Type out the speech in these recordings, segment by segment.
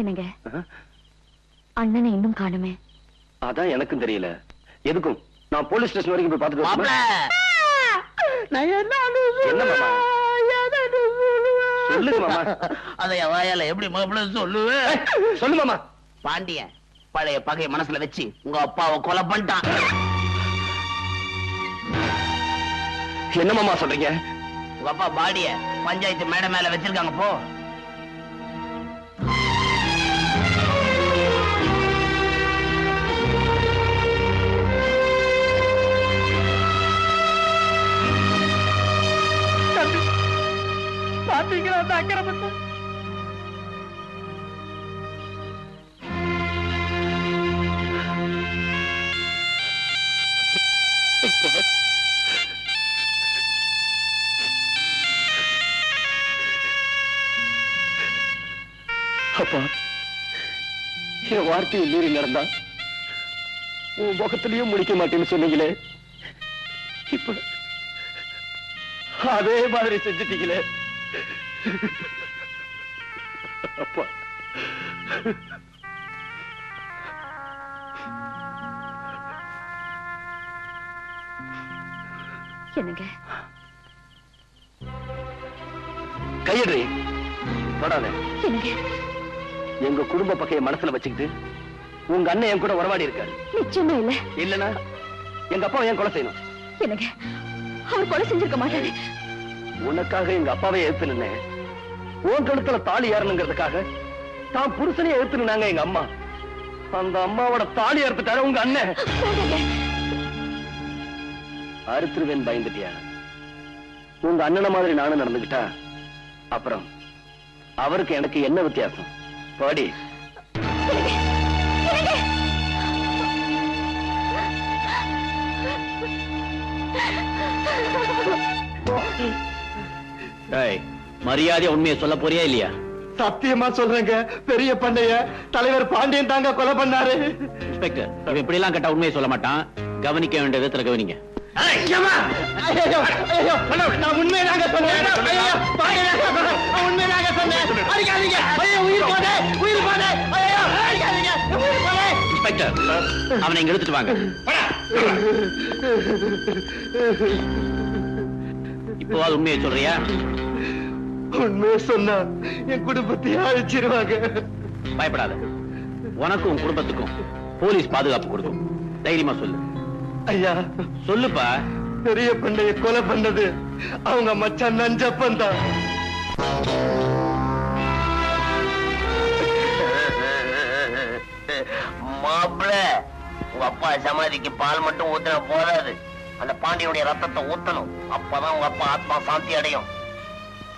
என்னங்க அண்ணனை இன்னும் காணுமே? அதான் எனக்கும் தெரியல. எதுக்கும் நான் போலீஸ் ஸ்டேஷன் வரைக்கும் போய் பார்த்துட்டு சொல்லுங்க மாமா. அதை வாயால எப்படி மாப்பிள்ள சொல்லுவேன்? சொல்லு மாமா. பாண்டியன் பழைய பகைய மனசுல வச்சு உங்க அப்பாவை கொலை பண்ணிட்டான். என்ன மாமா சொல்றீங்க? உங்க அப்பா பாடிய பஞ்சாயத்து மேடை மேல வச்சிருக்காங்க. போ. பாத்தீங்களா அந்த அக்கிரமத்தை? அப்பா, என் வார்த்தையை மீறி நடந்தா உன் முகத்திலையும் முடிக்க மாட்டேன்னு சொன்னீங்களே, இப்ப அதே மாதிரி செஞ்சுட்டீங்களே அப்பா. என்னங்க கையெடு, தொடாத. என்னங்க எங்க குடும்ப பகைய மனசுல வச்சுக்கிட்டு உங்க அண்ணன் என் கூட உறவாடி இருக்காரு. நிச்சயமா இல்ல. இல்லனா எங்க அப்பா ஏன் கொலை செய்யணும்? என்னங்க அவர் கொலை செஞ்சிருக்க மாட்டாரு. உனக்காக எங்க அப்பாவை எதிர்த்து நின்னேன். உன் கழுத்துல தாலி ஏறணுங்கிறதுக்காக தான் புருஷனையே எதிர்த்து நின்னாங்க எங்க அம்மா. அந்த அம்மாவோட தாலி அறுத்துட்டாரு உங்க அண்ணன். அறுத்துருவேன் பயந்துட்டியா? உங்க அண்ணனை மாதிரி நானும் நடந்துகிட்டா அப்புறம் அவருக்கு எனக்கு என்ன வித்தியாசம்? பாடி. மரியாதை உண்மையை சொல்ல போறியா இல்லையா? சத்தியமா சொல்றேங்க, பெரிய பண்ணைய தலைவர் பாண்டியன் தாங்க கொலை பண்ணாரு. இன்ஸ்பெக்டர், இவன் இப்படி எல்லாம் கேட்டா உண்மையை சொல்ல மாட்டான். கவனிக்க வேண்டிய விதத்துல கவனிங்க. நான் உண்மையாக சொன்னேன். இன்ஸ்பெக்டர், அவனை இங்க எடுத்துட்டு வாங்க. இப்போவாது உண்மையை சொல்றியா? உண்மையை சொன்னா என் குடும்பத்தை அழிச்சிருவாங்க. பயப்படாத, உனக்கும் உன் குடும்பத்துக்கும் போலீஸ் பாதுகாப்பு கொடுக்கும். தைரியமா சொல்லு. ஐயா சொல்லுப்பா. பெரிய பண்ணைய கொலை பண்ணது அவங்க மச்சான் நஞ்சப்பன் தான். மாப்பிள்ள, உங்க அப்பா சமாதிக்கு பால் மட்டும் ஊத்துன போதாது, அந்த பாண்டியனுடைய ரத்தத்தை ஊத்தணும். அப்பதான் உங்க அப்பா ஆத்மா சாந்தி அடையும்.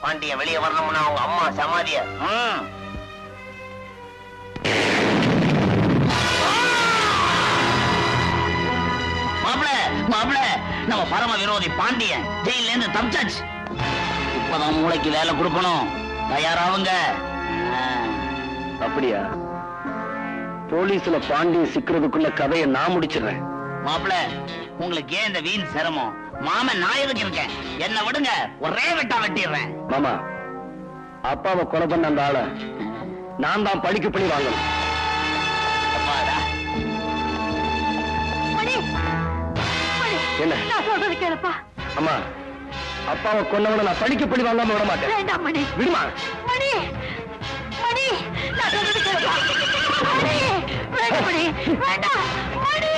பாண்டியன் வெளியே வரணும்னா அவங்க அம்மா சமாதிய மாப்பிள்ள, நம்ம பரம விரோதி பாண்டியன் ஜெயில இருந்து தப்பிச்சாச்சு. இப்பதான் மூளைக்கு வேலை கொடுக்கணும். தயாராவுங்க. அப்படியா? போலீஸ்ல பாண்டியன் சிக்கிறதுக்குள்ள கதையை நான் முடிச்சிடுறேன். மாப்பிள்ள, உங்களுக்கு ஏன் இந்த வீண் சிரமம்? மாமன் நான் எதுக்கு இருக்கேன்? என்ன விடுங்க, ஒரே வெட்டா வெட்டிடுறேன். மாமா, அப்பாவை கொலை பண்ண அந்த ஆளை நான் தான் பழிக்கு பழி வாங்கணும். என்ன சொல்றது கேளப்பா. அம்மா, அப்பாவை கொன்னவன நான் பழிக்கு பழி வாங்காம விட மாட்டேன். வேண்டாம் மணி. விடுமா மணி, மணி, நான் சொல்றது கேளப்பா. மணி, வேண்டாம் மணி, வேண்டாம் மணி.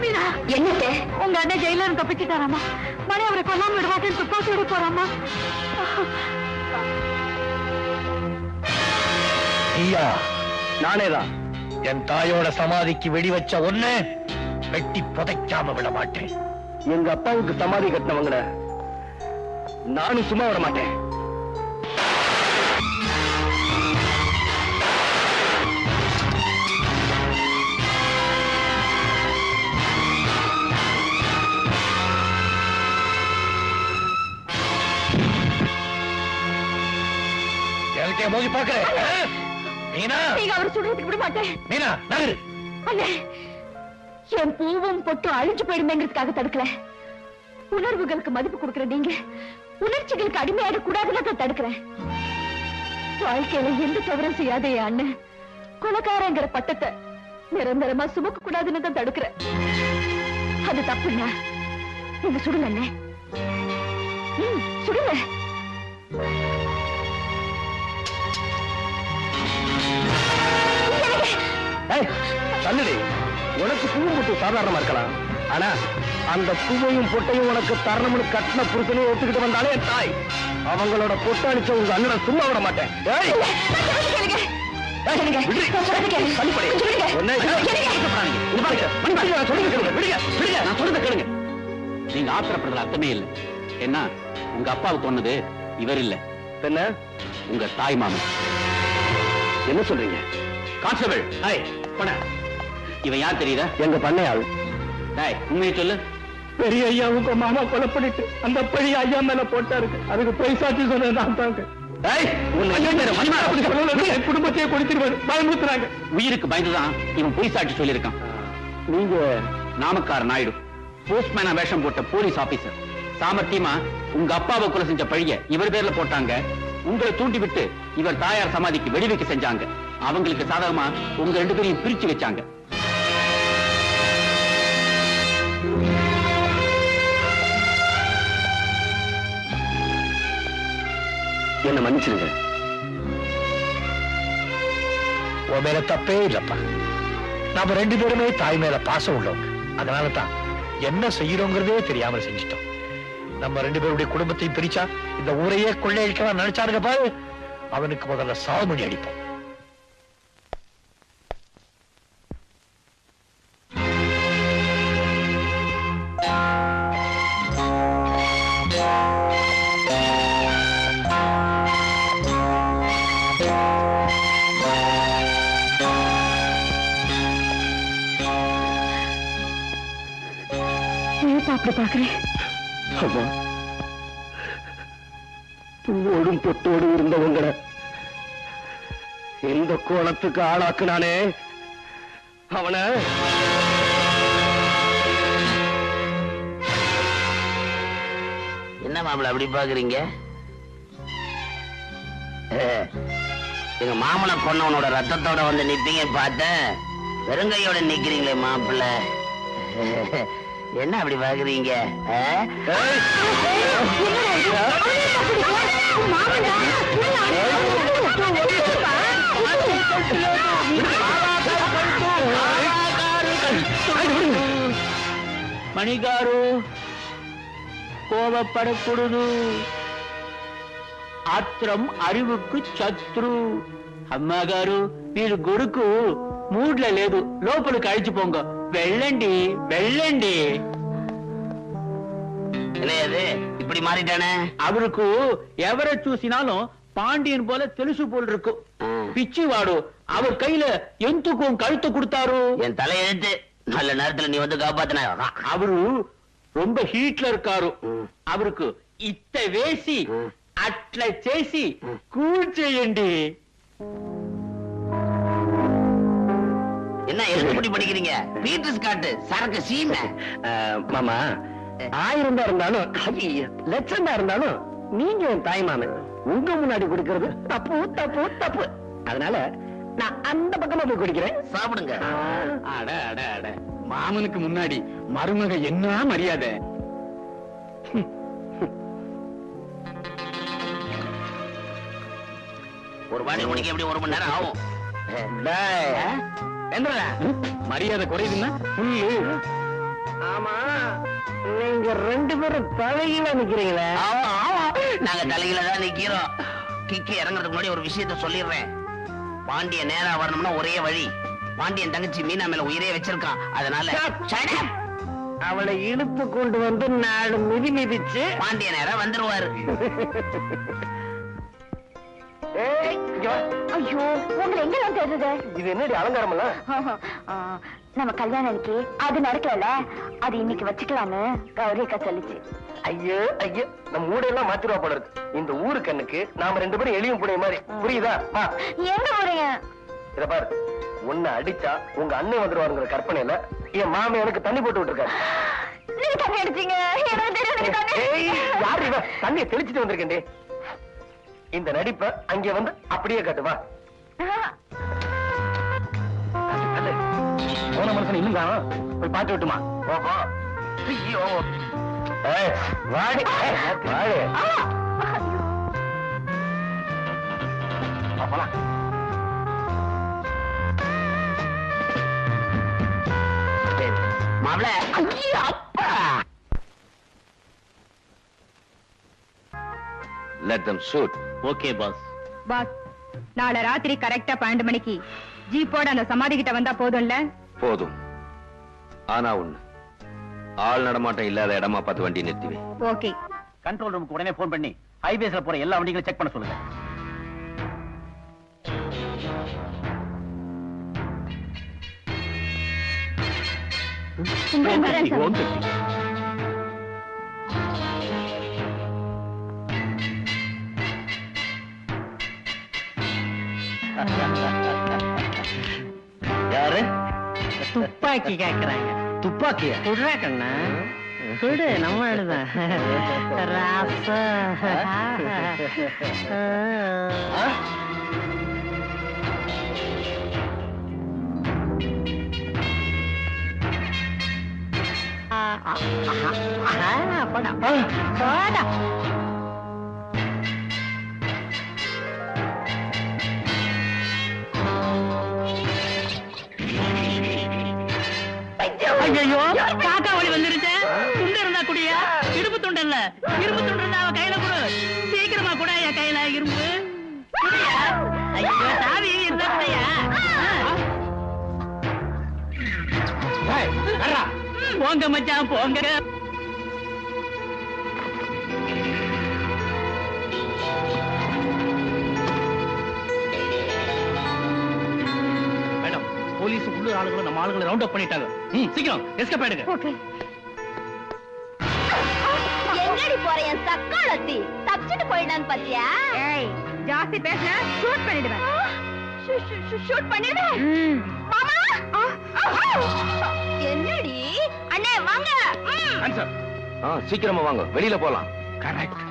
மீனா, என்னத்த? உங்க அண்ணன் ஜெயில இருந்து தப்பிச்சுட்டாராமா. மணி அவரை கொல்லாம விட மாட்டேன்னு துப்பாக்கி விட போறாமா. ஐயா, நானேதான் என் தாயோட சமாதிக்கு வெடி வச்ச ஒண்ணு வெட்டி புதைக்காம விட மாட்டேன். எங்க அப்பாவுக்கு சமாதி கட்டினவங்கள நானும் சும்மா விட மாட்டேன். எனக்கே மோதி பார்க்கிறேன். மீனா, நீங்க அவர் சொல்றதுக்கு விட மாட்டேன். மீனா நகரு. அண்ணே, என் பூவும் பொட்டு அழிஞ்சு போயிடுமேங்கிறதுக்காக தடுக்கல. உணர்வுகளுக்கு மதிப்பு கொடுக்கிற நீங்க உணர்ச்சிகளுக்கு அடிமையாக கூடாதுன்னு தான் தடுக்கிறேன். வாழ்க்கையில எந்த தவறும் செய்யாத என் அண்ணன் கொலைக்காரங்கிற பட்டத்தை நிரந்தரமா சுமக்க கூடாதுன்னு தான் தடுக்கிறேன். அது தப்புண்ணா. நீங்க சுடுங்க அண்ணே. சுடுங்க. தள்ளுடி. உனக்கு பூவும் போட்டு சாதாரணமா இருக்கலாம், ஆனா அந்த பூவையும் பொட்டையும் உனக்கு தரணும்னு கட்டின புருஷனையும் ஒத்துக்கிட்டு வந்தாலே என் தாய். அவங்களோட பொட்டை அடிச்ச உங்க அண்ணனை சும்மா விட மாட்டேன். நீங்க ஆத்திரப்படுறதுல அர்த்தமே இல்லை. என்ன, உங்க அப்பாவுக்கு கொன்னது இவர் இல்ல, என்ன உங்க தாய் மாமன். என்ன சொல்றீங்க? கான்ஸ்டபிள், இவன் யார் தெரியுதா? எங்க பண்ணையாள். உண்மையை சொல்லு. பெரிய ஐயா உங்க மாமா கொலை பண்ணிட்டு அந்த பழி ஐயா மேல போட்டாருக்கு. அதுக்கு போய் சாட்சி சொன்னது நான் தாங்க. குடும்பத்தையே கொடுத்துருவாரு, பயமுறுத்துறாங்க. உயிருக்கு பயந்துதான் இவன் பொய் சாட்சி சொல்லியிருக்கான். நீங்க நாமக்கார நாயுடு, போஸ்ட்மேனா வேஷம் போட்ட போலீஸ் ஆபீசர். சாமர்த்தியமா உங்க அப்பாவை கொலை செஞ்ச பழிய இவர் பேர்ல போட்டாங்க. உங்களை தூண்டி விட்டு இவர் தாயார் சமாதிக்கு வெடி வைக்க செஞ்சாங்க. அவங்களுக்கு சாதகமா உங்க 2 பேரையும் பிரிச்சு வச்சாங்க. என்ன மன்னிச்சிருங்க. உன் மேல தப்பே இல்லப்பா. நாம 2 பேருமே தாய் மேல பாசம் உள்ளவங்க. அதனாலதான் என்ன செய்யறோங்கிறதே தெரியாமல் செஞ்சிட்டோம். நம்ம 2 பேருடைய குடும்பத்தையும் பிரிச்சா இந்த ஊரையே கொள்ளையடிக்கலாம் நினைச்சாருங்க பாரு. அவனுக்கு முதல்ல சாவுமணி அடிப்போம். அப்படி பாக்குறேன். பூவோடும் பொட்டோடு இருந்தவங்களை இந்த கோலத்துக்கு ஆளாக்குனானே அவன. என்ன மாப்பிள்ள அப்படி பாக்குறீங்க? எங்க மாமனை கொன்னவனோட ரத்தத்தோட வந்து நிப்பீங்க பார்த்தேன். வெறுங்கையோட நிக்கிறீங்களே மாப்பிள்ள. என்ன அப்படி பாக்குறீங்க? మణిగారు కోపపడకూడదు. ఆత్రం అరువుకు శత్రు. అమ్మగారు మీరు గురుకు మూడ్ల లేదు, లోపలికి అழிచిపోంగ. వెళ్ళండి వెళ్ళండి. இப்படி மாறிட்டானே. அவருக்கு எவரை చూసినాலும் பாண்டியன் போல తెలుసు போல் இருக்கும். பிச்சிவாடு அவர் கையில எந்துக்கும் கழுத்து கொடுத்தாரு. என் தலையெழுத்து. நல்ல நேரத்துல நீ வந்து காப்பாத்தின. அவரு ரொம்ப ஹீட்ல இருக்காரு. அவருக்கு ఇట్ట వేసి అట్లా చేసి కూల్ చేయండి. என்ன எழுத்துப்படி படிக்கிறீங்க? பீட்டர்ஸ் காட்டு சரக்கு சீமை. மாமா, 1000 தான் இருந்தாலும் லட்சம் தான் இருந்தாலும் நீங்க என் தாய் மாமன். உங்க முன்னாடி குடிக்கிறது தப்பு தப்பு தப்பு. அதனால நான் அந்த பக்கமா போய் குடிக்கிறேன். சாப்பிடுங்க. அட அட அட, மாமனுக்கு முன்னாடி மருமக என்ன மரியாதை. ஒரு வாடி முடிக்க எப்படி 1 மணி நேரம் ஆகும்? மரியாதை குறையுதுன்னா ஆமா, நீங்க 2 பேரும் தலையில நிக்கிறீங்களே. நாங்க தலையில தான் நிக்கிறோம். கிக்கி இறங்குறதுக்கு முன்னாடி ஒரு விஷயத்த சொல்லிடுறேன். பாண்டிய நேரா வரணும்னா ஒரே வழி. பாண்டியன் தங்கச்சி மீனா மேல உயிரே வச்சிருக்கான். அதனால அவளை இழுத்து கொண்டு வந்து 4 மிதி மிதிச்சு பாண்டிய நேரா வந்துருவாரு. ஐயோ, உங்களை எங்க நான் தேடுறது? இது என்னடி அலங்காரம் எல்லாம்? நம்ம கல்யாணம் அன்னைக்கு அது நடக்கல, அது இன்னைக்கு வச்சுக்கலான்னு கௌரிக்கா சொல்லிச்சு. ஐயோ ஐயோ, நம்ம ஊடையெல்லாம் மாத்திருவா போல இருக்கு. இந்த ஊரு கண்ணுக்கு நாம 2 பேரும் எளியும் புடைய மாதிரி. புரியுதா? எங்க போறீங்க? இத பாரு, உன்னை அடிச்சா உங்க அண்ணன் வந்துருவாருங்கிற கற்பனையில என் மாமன் எனக்கு தண்ணி போட்டு விட்டுருக்காரு. தண்ணி அடிச்சீங்க. எனக்கு தெரியும் யாரு இவ? தண்ணியை தெளிச்சுட்டு வந்திருக்கேன். இந்த நடிப்ப அங்க வந்து அப்படியே காட்டுவா. போன மனுஷன் இன்னும் காணும். போய் பாட்டு விட்டுமா? ஓஹோ. ஐயோ. வாடி வாடி. போலாம். மாப்ள. ஐயோ அப்பா. Let them shoot. Okay boss. Boss, நாளை ராத்திரி கரெக்டா 12 மணிக்கு ஜீப்போட அந்த சமாதி கிட்ட வந்தா போதும்ல? போதும். ஆனா ஒண்ணு, ஆள் நடமாட்டம் இல்லாத இடமா பார்த்து வண்டி நிறுத்துவேன். ஓகே. கண்ட்ரோல் ரூமுக்கு உடனே போன் பண்ணி ஹைவேஸ்ல போற எல்லா வண்டிகளையும் செக் பண்ண சொல்லுங்க. யாரு? துப்பாக்கி கேக்குறாங்க. துப்பாக்கியா? சுடுறா கண்ணா, சுடு. நம்ம எழுதான் ராசா. போடா. ஐயோ, காக்கா வழி வந்துருச்சு. துண்டு இருந்தா குடியா? இரும்பு துண்டு இல்ல, இரும்பு துண்டு இருந்தா அவ கையில கொடு. சீக்கிரமா கூட என் கையில இரும்பு குடியா. ஐயோ, சாவி இருந்தா குடியா. போங்க மச்சான் போங்க. மேடம், போலீஸ் உள்ளூர் ஆளுங்களும் நம்ம ஆளுங்களை ரவுண்ட் அப் பண்ணிட்டாங்க. சீக்கிரம் எஸ்கேப் ஆயிடுங்க. எங்கடி போற என் சக்காலத்தி? தப்பிச்சுட்டு போயிடான்னு பாத்தியா? ஏய், ஜாஸ்தி பேசினா ஷூட் பண்ணிடுவேன். ஷூட் பண்ணிடுவேன். மாமா, என்னடி? அண்ணே வாங்க. ஆன்சர். சீக்கிரமா வாங்க, வெளியில போலாம். கரெக்ட்.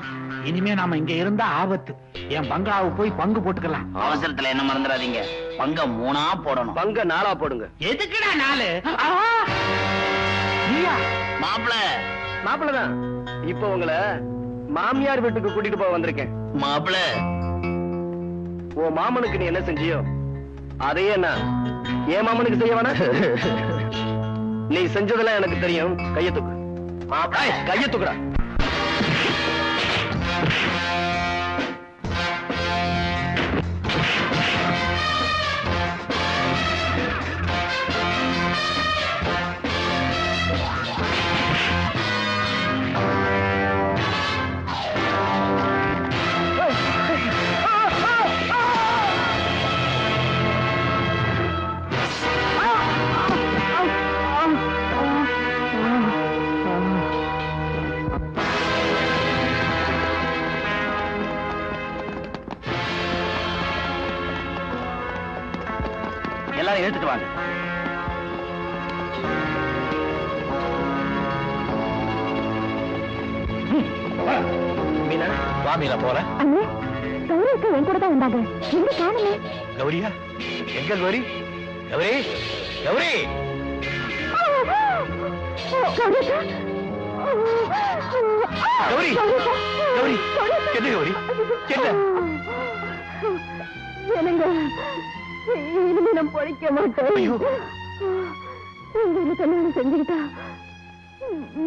இனிமே நாம இங்க இருந்தா ஆபத்து. என் பங்களாவுக்கு போய் பங்கு போட்டுக்கலாம். அவசரத்துல என்ன மறந்துடாதீங்க, பங்க 3ஆ போடணும். பங்க 4ஆ போடுங்க. எதுக்குடா 4? நீயா? மாப்பிள. மாப்பிள்ளதான். இப்ப உங்களை மாமியார் வீட்டுக்கு கூட்டிட்டு போக வந்திருக்கேன். மாப்பிள, உன் மாமனுக்கு நீ என்ன செஞ்சியோ அதையே நான் என் மாமனுக்கு செய்ய வேணா? நீ செஞ்சதெல்லாம் எனக்கு தெரியும். கைய தூக்கு. கைய தூக்குடா. எல்லாரும் எடுத்துட்டு வாங்க. மீனா, வா மீனா, போற. அண்ணே, கௌரிக்கு என் கூட தான் வந்தாங்க. எங்க காணுமே? கௌரியா? எங்க கௌரி? கௌரி, கௌரி. கௌரி, கௌரி, என்ன கௌரி? என்ன? என்னங்க, இனிமே நான் பொழைக்க மாட்டேன். நீங்க கல்யாணம் செஞ்சுக்கிட்டா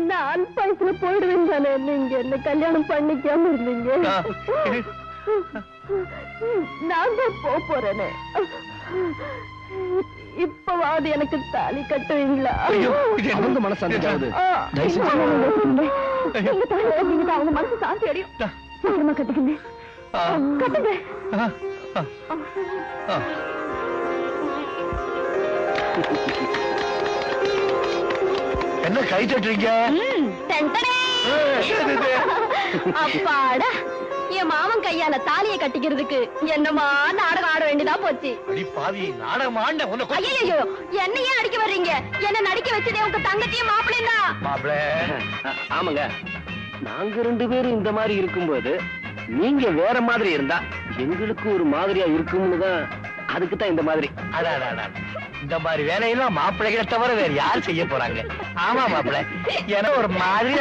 நான் பைசல போயிடுவேன் தானே. நீங்க என்ன கல்யாணம் பண்ணிக்காம இருந்தீங்க. நான் தான் போறேனே. இப்பவாது எனக்கு தாலி கட்டுவீங்களா? அவங்க மனசு சாந்தி அவங்க மனசு சாந்தி அடையும். சீக்கிரமா கட்டுக்குங்க, கட்டுங்க. என்ன கை தட்டுறீங்க? அப்பாடா, என் மாமன் கையால தாலியை கட்டிக்கிறதுக்கு என்னமா நாடகம் ஆட வேண்டியதா போச்சு. அடி பாவி, நாடகம் ஆண்ட உன்னை ஐயோ, என்னையே அடிக்க வர்றீங்க? என்ன நடிக்க வச்சதே உங்க தங்கச்சியும் மாப்பிள்ளையும் தான். மாப்பிள. ஆமாங்க, நாங்க 2 பேரும் இந்த மாதிரி இருக்கும்போது நீங்க வேற மாதிரி இருந்தா எங்களுக்கு ஒரு மாதிரியா இருக்கும்னு தான், அதுக்கு தான் இந்த மாதிரி. அதான் இந்த மாதிரி வேலையெல்லாம் மாப்பிள்ளைகளை தவிர வேற யார் செய்ய போறாங்க? ஆமா மாப்பிள்ள, ஏன்னா ஒரு மாதிரி